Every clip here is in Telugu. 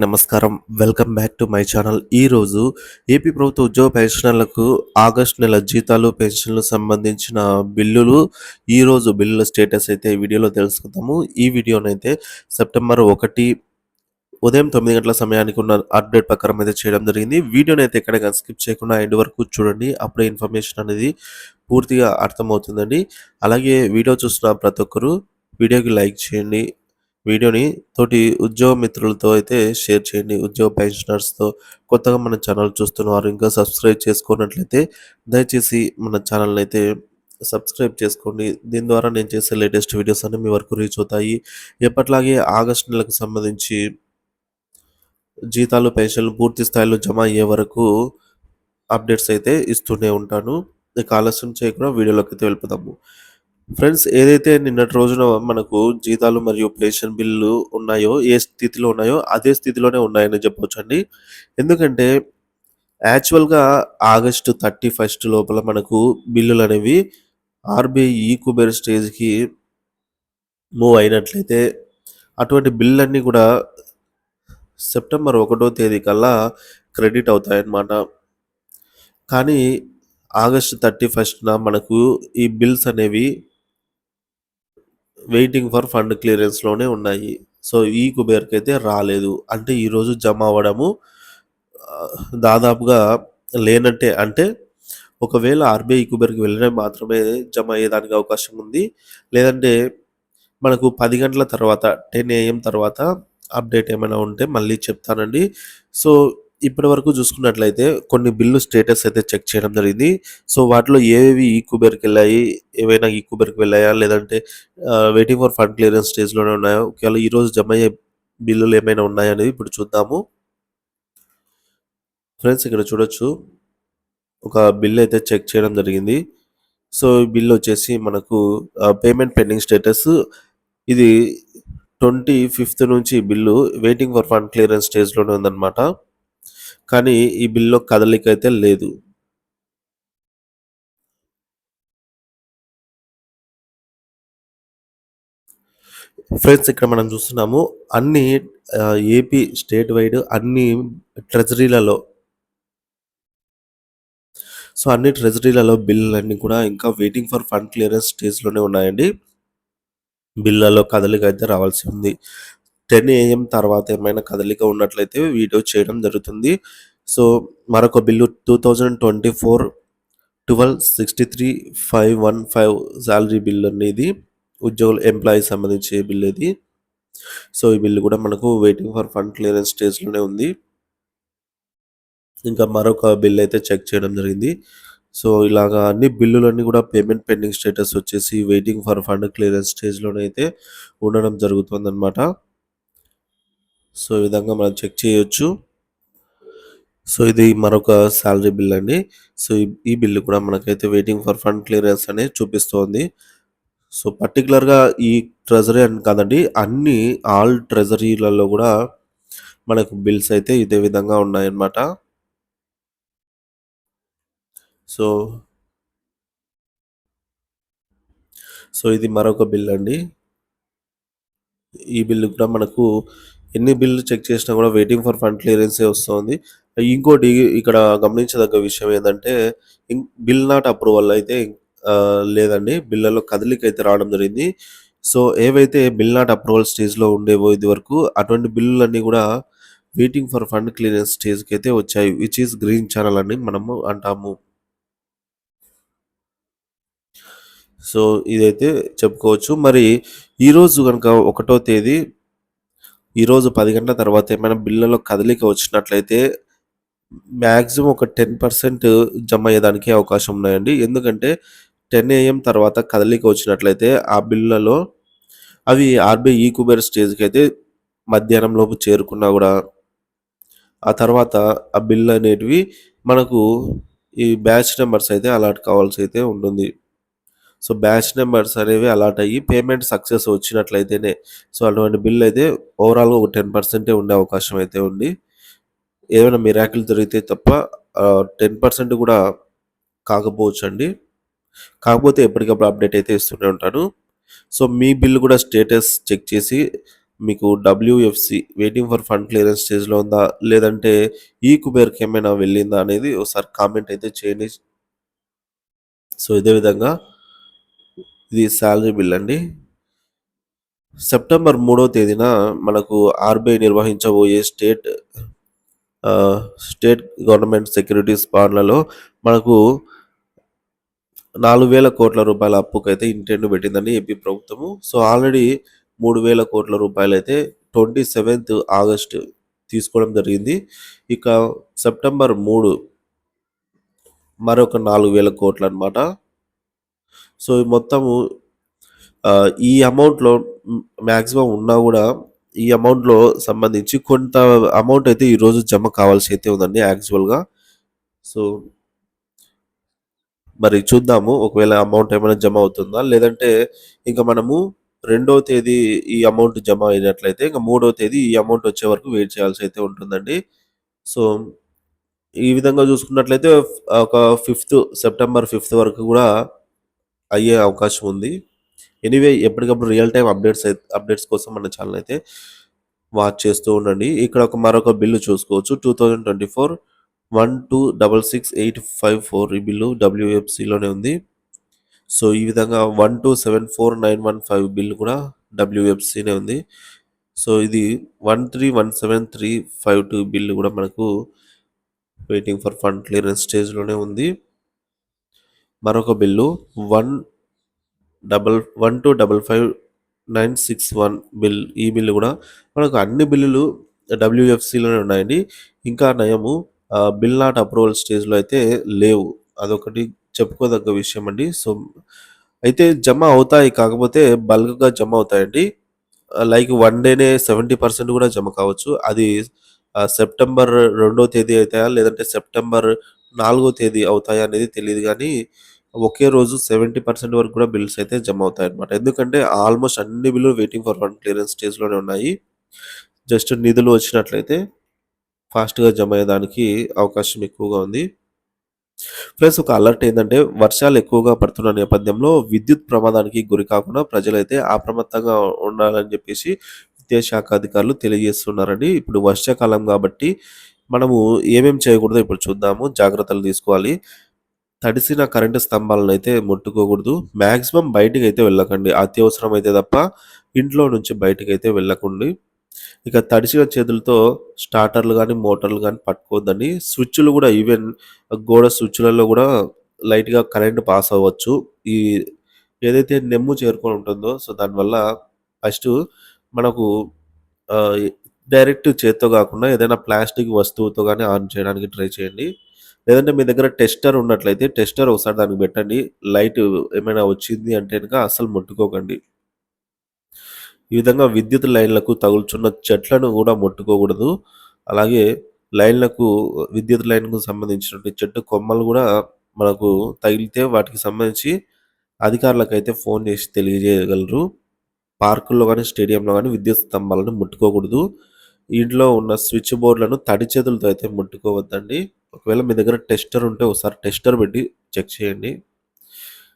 నమస్కారం. Welcome back to my channel. ఈరోజు ఏపీ ప్రభుత్వ ఉద్యోగ పెన్షనర్లకు ఆగస్టు నెల జీతాలు, పెన్షన్‌లు సంబంధించిన బిల్లులు, ఈరోజు బిల్లుల స్టేటస్ అయితే ఈ వీడియోలో తెలుసుకుందాము. ఈ వీడియోనైతే సెప్టెంబర్ 1 ఉదయం 9 గంటల సమయానికి ఉన్న అప్డేట్ ప్రకారం అయితే చేయడం జరిగింది. వీడియోనైతే ఎక్కడ స్కిప్ చేయకుండా ఎండ్ వరకు చూడండి. అప్పుడే ఇన్ఫర్మేషన్ అనేది పూర్తిగా అర్థమవుతుందండి. అలాగే వీడియో చూస్తున్న ప్రతి ఒక్కరు వీడియోకి లైక్ చేయండి. వీడియోని తోటి ఉద్యోగ మిత్రులతో అయితే షేర్ చేయండి. ఉద్యోగ పెన్షనర్స్‌తో కొత్తగా మన ఛానల్ చూస్తున్నవారు ఇంకా సబ్స్క్రైబ్ చేసుకోనట్లయితే దయచేసి మన ఛానల్‌ని అయితే సబ్స్క్రైబ్ చేసుకోండి. దీని ద్వారా నేను చేసే లేటెస్ట్ వీడియోస్ అన్నీ మీ వరకు రీచ్ అవుతాయి. ఎప్పటిలాగే ఆగస్టు నెలకు సంబంధించి జీతాలు, పెన్షన్‌లు పూర్తి స్థాయిలో జమ అయ్యే వరకు అప్డేట్స్ అయితే ఇస్తూనే ఉంటాను. ఇక ఆలస్యం చేయకుండా వీడియోలోకైతే వెళ్ళిపోదాము. ఫ్రెండ్స్, ఏదైతే నిన్నటి రోజున మనకు జీతాలు మరియు పెన్షన్ బిల్లు ఉన్నాయో, ఏ స్థితిలో ఉన్నాయో అదే స్థితిలోనే ఉన్నాయని చెప్పొచ్చండి. ఎందుకంటే యాక్చువల్‌గా ఆగస్టు 31 లోపల మనకు బిల్లులనేవి ఆర్‌బీఐ ఈ-కుబేర్ స్టేజ్‌కి మూవ్ అయినట్లయితే అటువంటి బిల్లులన్నీ కూడా సెప్టెంబర్ 1 తేదీ కల్లా క్రెడిట్ అవుతాయన్నమాట. కానీ ఆగస్టు 31న మనకు ఈ బిల్స్ అనేవి వెయిటింగ్ ఫర్ ఫండ్ క్లియరెన్స్‌లోనే ఉన్నాయి. సో, ఈ కుబేర్‌కైతే రాలేదు. అంటే ఈరోజు జమ అవ్వడము దాదాపుగా లేనట్టే. అంటే ఒకవేళ ఆర్‌బీఐ కుబేర్‌కి వెళ్ళినా మాత్రమే జమ అయ్యేదానికి అవకాశం ఉంది. లేదంటే మనకు 10 గంటల తర్వాత 10 ఏఎం తర్వాత అప్డేట్ ఏమైనా ఉంటే మళ్ళీ చెప్తానండి. సో, ఇప్పటివరకు చూసుకున్నట్లయితే కొన్ని బిల్లు స్టేటస్ అయితే చెక్ చేయడం జరిగింది. సో, వాటిలో ఏవేవి ఈ కుబేర్‌కెళ్ళాయి, ఏవైనా ఈ కుబేర్‌కి వెళ్ళాయా, లేదంటే వెయిటింగ్ ఫర్ ఫండ్ క్లియరెన్స్ స్టేజ్‌లోనే ఉన్నాయా, ఒకవేళ ఈరోజు జమ అయ్యే బిల్లులు ఏమైనా ఉన్నాయా అనేది ఇప్పుడు చూద్దాము. ఫ్రెండ్స్, ఇక్కడ చూడొచ్చు. ఒక బిల్ అయితే చెక్ చేయడం జరిగింది. సో, ఈ బిల్ వచ్చేసి మనకు పేమెంట్ పెండింగ్ స్టేటస్ ఇది 25థ్ నుంచి bill waiting for fund clearance స్టేజ్‌లోనే ఉందన్నమాట. కానీ ఈ బిల్‌లో కదలిక అయితే లేదు. ఫ్రెండ్స్, ఇక్కడ మనం చూస్తున్నాము అన్ని ఏపీ స్టేట్ వైడ్ అన్ని ట్రెజరీలలో అన్ని ట్రెజరీలలో బిల్లులన్నీ కూడా ఇంకా వెయిటింగ్ ఫర్ ఫండ్ క్లియరెన్స్ స్టేజ్‌లోనే ఉన్నాయండి. బిల్లులలో కదలిక అయితే రావాల్సి ఉంది. 10 ఏఎం తర్వాత ఏమైనా కదలిక ఉన్నట్లయితే వీడియో చేయడం జరుగుతుంది. సో, మరొక బిల్లు 2024 1263,515 సాలరీ బిల్ అనేది ఉద్యోగులు ఎంప్లాయీస్ సంబంధించి బిల్ ఇది. సో, ఈ బిల్లు కూడా మనకు వెయిటింగ్ ఫర్ ఫండ్ క్లియరెన్స్ స్టేజ్‌లోనే ఉంది. ఇంకా మరొక బిల్ అయితే చెక్ చేయడం జరిగింది. సో, ఇలాగా అన్ని బిల్లులన్నీ కూడా పేమెంట్ పెండింగ్ స్టేటస్ వచ్చేసి వెయిటింగ్ ఫర్ ఫండ్ క్లియరెన్స్ స్టేజ్‌లోనే అయితే ఉండడం జరుగుతుందన్నమాట. సో, ఈ విధంగా మనం చెక్ చేయొచ్చు. సో, ఇది మరొక సాలరీ బిల్ అండి. సో, ఈ బిల్లు కూడా మనకైతే వెయిటింగ్ ఫర్ ఫండ్ క్లియరెన్స్ అనేది చూపిస్తోంది. సో, పర్టిక్యులర్‌గా ఈ ట్రెజరీ అని కాదండి. ఆల్ ట్రెజరీలలో కూడా మనకు బిల్స్ అయితే ఇదే విధంగా ఉన్నాయన్నమాట. సో, ఇది మరొక బిల్ అండి. ఈ బిల్లు కూడా మనకు ఎన్ని బిల్లు చెక్ చేసినా కూడా వెయిటింగ్ ఫర్ ఫండ్ క్లియరెన్సే వస్తోంది. ఇంకోటి ఇక్కడ గమనించదగ్గ విషయం ఏందంటే బిల్ నాట్ అప్రూవల్ అయితే లేదండి. బిల్లలో కదలిక అయితే రావడం జరిగింది. సో, ఏవైతే బిల్ నాట్ అప్రూవల్ స్టేజ్‌లో ఉండేవో ఇదివరకు అటువంటి బిల్లులన్నీ కూడా వెయిటింగ్ ఫర్ ఫండ్ క్లియరెన్స్ స్టేజ్‌కి అయితే వచ్చాయి. విచ్ ఈస్ గ్రీన్ ఛానెల్ అని మనము అంటాము. సో, ఇదైతే చెప్పుకోవచ్చు. మరి ఈరోజు గనుక 1 తేదీ ఈరోజు 10 గంటల తర్వాత ఏమైనా బిల్లులో కదలిక వచ్చినట్లయితే మాక్సిమం ఒక 10% జమ అయ్యేదానికి అవకాశం ఉన్నాయండి. ఎందుకంటే 10 ఏఎం తర్వాత కదలిక వచ్చినట్లయితే ఆ బిల్లులలో అవి ఆర్‌బీఐ ఈ-కుబేర్ స్టేజ్‌కైతే మధ్యాహ్నం లోపు చేరుకున్నా గూడా ఆ తర్వాత ఆ బిల్లు అనేటివి మనకు ఈ బ్యాచ్ నంబర్స్ అయితే అలాట్ కావాల్సి అయితే ఉంటుంది. సో, బ్యాచ్ నంబర్స్ అనేవి అలాట్ అయ్యి పేమెంట్ సక్సెస్ వచ్చినట్లయితేనే అటువంటి బిల్ అయితే ఓవరాల్‌గా ఒక 10% ఉండే అవకాశం అయితే ఉంది. ఏమైనా మిరాకిల్ జరిగితే తప్ప 10% కూడా కాకపోవచ్చండి. కాకపోతే ఎప్పటికప్పుడు అప్డేట్ అయితే ఇస్తూనే ఉంటాను. సో, మీ బిల్ కూడా స్టేటస్ చెక్ చేసి మీకు డబ్ల్యూఎఫ్‌సి వెయిటింగ్ ఫర్ ఫండ్ క్లియరెన్స్ స్టేజ్‌లో ఉందా? లేదంటే ఈ కుబేర్‌కేమైనా వెళ్ళిందా అనేది ఒకసారి కామెంట్ అయితే చేయండి. సో, ఇదే విధంగా ఇది సాలరీ బిల్ అండి. సెప్టెంబర్ 3వ తేదీన మనకు ఆర్‌బీఐ నిర్వహించబోయే ఆహ్, స్టేట్ గవర్నమెంట్ సెక్యూరిటీస్ బాండ్లలో మనకు 4,000,00,00,000 అప్పుకైతే ఇంటెండ్ పెట్టిందండి ఏపీ ప్రభుత్వము. సో, ఆల్రెడీ 3,000,00,00,000 రూపాయలైతే 27థ్ ఆగస్ట్ తీసుకోవడం జరిగింది. ఇక సెప్టెంబర్ 3 మరొక 4,000,00,00,000 అన్నమాట. సో, ఈ మొత్తము ఈ అమౌంట్‌లో మాక్సిమం ఉన్నా గూడా ఈ అమౌంట్‌లో సంబంధించి కొంత అమౌంట్ అయితే ఈరోజు జమ కావాల్సి అయితే ఉందండి యాక్చువల్‌గా. సో, మరి చూద్దాము. ఒకవేళ అమౌంట్ ఏమైనా జమ అవుతుందా? లేదంటే ఇంక మనము రెండో తేదీ ఈ అమౌంట్ జమ అయినట్లయితే ఇంక మూడో తేదీ ఈ అమౌంట్ వచ్చే వరకు వెయిట్ చేయాల్సయితే ఉంటుందండి. సో, ఈ విధంగా చూసుకున్నట్లయితే ఒక సెప్టెంబర్ 5 వరకు గూడా అయ్యే అవకాశం ఉంది. ఎనీవే ఎప్పటికప్పుడు రియల్ టైమ్ అప్డేట్స్ కోసం మన ఛానెల్ అయితే వాచ్ చేస్తూ ఉండండి. ఇక్కడ మరొక బిల్లు చూసుకోవచ్చు. 2024 1266,854 ఈ బిల్లు డబ్ల్యూఎఫ్‌సిలోనే ఉంది. సో, ఈ విధంగా 1274,915 బిల్ కూడా డబ్ల్యూఎఫ్‌సినే ఉంది. సో, ఇది 1317,352 బిల్ కూడా మనకు వెయిటింగ్ ఫర్ ఫండ్ క్లియరెన్స్ స్టేజ్‌లోనే ఉంది. మరొక బిల్లు 1255,961 బిల్. ఈ బిల్ కూడా మనకు అన్ని బిల్లులు డబ్ల్యూఎఫ్‌సిలోనే ఉన్నాయండి. ఇంకా నయము బిల్ నాట్ అప్రూవల్ స్టేజ్‌లో అయితే లేవు. అదొకటి చెప్పుకోదగ్గ విషయం అండి. సో, అయితే జమ అవుతాయి. కాకపోతే బల్క్‌గా జమ అవుతాయండి. లైక్ వన్ డేనే 70% కూడా జమ కావచ్చు. అది సెప్టెంబర్ 2వ తేదీ అయితాయా? లేదంటే సెప్టెంబర్ 4వ తేదీ అవుతాయా అనేది తెలీదు గానీ, ఒకే రోజు 70% వరకు కూడా బిల్స్ అయితే జమ అవుతాయన్నమాట. ఎందుకంటే ఆల్‌మోస్ట్ అన్ని బిల్లులు వెయిటింగ్ ఫర్ ఫండ్ క్లియరెన్స్ స్టేజ్‌లోనే ఉన్నాయి. జస్ట్ నిధులు వచ్చినట్లయితే ఫాస్ట్‌గా జమ అయ్యేదానికి అవకాశం ఎక్కువగా ఉంది. ప్లస్ ఒక అలర్ట్ ఏందంటే, వర్షాలు ఎక్కువగా పడుతున్న నేపథ్యంలో విద్యుత్ ప్రమాదానికి గురి కాకుండా ప్రజలైతే అప్రమత్తంగా ఉండాలని జెప్పేసి విద్యాశాఖ అధికారులు తెలియజేస్తున్నారండి. ఇప్పుడు వర్షాకాలం గాబట్టి మనము ఏమేం చేయకూడదో ఇప్పుడు చూద్దాము. జాగ్రత్తలు తీసుకోవాలి. తడిసిన కరెంటు స్తంభాలనైతే ముట్టుకోకూడదు. మాక్సిమం బయటికైతే వెళ్ళకండి. అత్యవసరమైతే తప్ప ఇంట్లో నుంచి బయటికైతే వెళ్ళకండి. ఇక తడిసిన చేతులతో స్టార్టర్‌లు గాని, మోటార్‌లు గాని పట్టుకోవద్దండి. స్విచ్‌లు గూడా ఈవెన్ గోడ స్విచ్‌లలో గూడా లైట్‌గా కరెంట్ పాస్ అవ్వచ్చు. ఈ ఏదైతే నెమ్ము చేరుకొని ఉంటుందో సో, దానివల్ల ఫస్టు మనకు ఆహ్, డైరెక్ట్ చేత్తో గాకుండా ఏదైనా ప్లాస్టిక్ వస్తువుతో గాని ఆన్ చేయడానికి ట్రై చేయండి. లేదంటే మీ దగ్గర టెస్టర్ ఉన్నట్లయితే టెస్టర్ ఒకసారి దానికి పెట్టండి. లైట్ ఏమైనా వచ్చింది అంటే గనక అస్సలు ముట్టుకోకండి. ఈ విధంగా విద్యుత్ లైన్‌లకు తగులుచున్న చెట్లను గూడా ముట్టుకోకూడదు. అలాగే లైన్‌లకు విద్యుత్ లైన్‌కు సంబంధించినటువంటి చెట్టు కొమ్మలు గూడా మనకు తగిలితే వాటికి సంబంధించి అధికారులకైతే ఫోను చేసి తెలియజేయగలరు. పార్కుల్లో గాని, స్టేడియంలో గాని విద్యుత్ స్తంభాలను ముట్టుకోకూడదు. ఇంట్లో ఉన్న స్విచ్ బోర్డ్‌లను తడి చేతులతో అయితే ముట్టుకోవద్దండి. ఒకవేళ మీ దగ్గర టెస్టర్ ఉంటే ఒకసారి టెస్టర్ పెట్టి చెక్ చేయండి.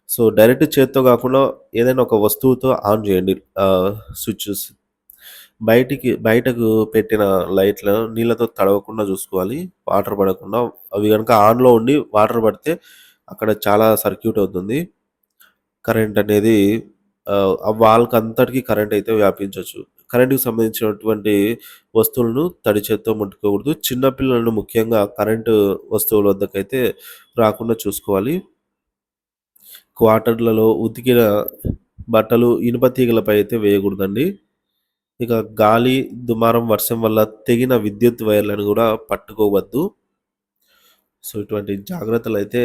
సో, డైరెక్ట్ చేత్తో గాకుండా ఏదైనా ఒక వస్తువుతో ఆన్ జేయండి స్విచెస్. బయటకు పెట్టిన లైట్‌లను నీళ్ళతో తడవకుండా జూసుకోవాలి. వాటర్ పడకుండా. అవి గనుక ఆన్‌లో ఉండి వాటర్ పడితే అక్కడ చాలా సర్క్యూట్ అవుతుంది. కరెంట్ అనేది ఆ వాల్‌కంతటికి కరెంట్ అయితే వ్యాపించొచ్చు. కరెంట్‌కి సంబంధించినటువంటి వస్తువులను తడి చేత్తో ముట్టుకోకూడదు. చిన్న పిల్లలను ముఖ్యంగా కరెంటు వస్తువుల వద్దకైతే రాకుండా చూసుకోవాలి. క్వార్టర్‌లలో ఉతికిన బట్టలు ఇనుప తీగలపై అయితే వేయకూడదండి. ఇక గాలి, దుమారం, వర్షం వల్ల తెగిన విద్యుత్ వైర్లను గూడా పట్టుకోవద్దు. సో, ఇటువంటి జాగ్రత్తలైతే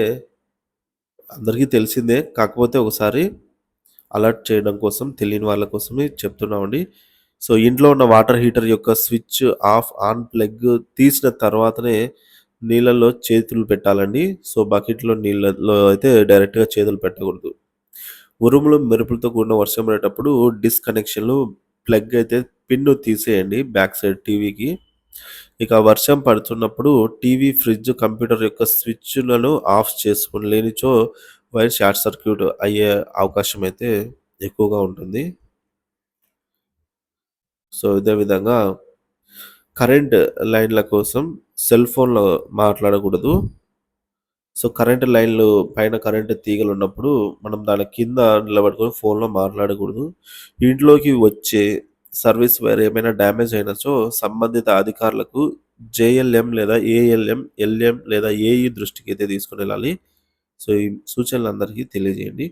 అందరికీ తెలిసిందే. కాకపోతే ఒకసారి అలర్ట్ చేయడం కోసం తెలియని వాళ్ళ కోసమే చెప్తున్నామండి. సో, ఇంట్లో ఉన్న వాటర్ హీటర్ యొక్క స్విచ్ ఆఫ్, ఆన్ ప్లగ్ తీసిన తర్వాతనే నీళ్ళల్లో చేతులు పెట్టాలండి. సో, బకెట్‌లో నీళ్ళలో అయితే డైరెక్ట్‌గా చేతులు పెట్టకూడదు. ఉరుములు, మెరుపులతో కూడిన వర్షం పడేటప్పుడు డిస్‌కనెక్షన్‌లు ప్లగ్ అయితే పిన్ను తీసేయండి బ్యాక్ సైడ్ టీవీకి. ఇక వర్షం పడుతున్నప్పుడు టీవీ, ఫ్రిడ్జ్, కంప్యూటర్ యొక్క స్విచ్‌లను ఆఫ్ చేసుకొని లేనిచో వైర్ షార్ట్ సర్క్యూట్ అయ్యే అవకాశం అయితే ఎక్కువగా ఉంటుంది. సో, ఇదే విధంగా కరెంట్ లైన్‌ల కోసం సెల్ ఫోన్‌లో మాట్లాడకూడదు. సో, కరెంట్ లైన్‌లు పైన కరెంట్ తీగలున్నప్పుడు మనం దాని కింద నిలబడుకొని ఫోన్‌లో మాట్లాడకూడదు. ఇంట్లోకి వచ్చే సర్వీస్ వైర్ ఏమైనా డ్యామేజ్ అయినచో సంబంధిత అధికారులకు జేఎల్ఎం లేదా ఏఎల్ఎం, ఎల్ఎం లేదా ఏఈ దృష్టికైతే తీసుకొనెళ్ళాలి. సో, ఈ సూచనలందరికీ తెలియజేయండి.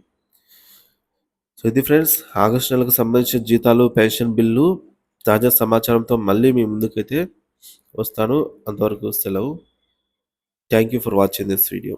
సో, ఇది ఫ్రెండ్స్ ఆగస్టు నెలకు సంబంధించిన జీతాలు, పెన్షన్ బిల్లు, తాజా సమాచారంతో మళ్ళీ మీ ముందుకైతే వస్తాను. అంతవరకు సెలవు. Thank you for watching this video.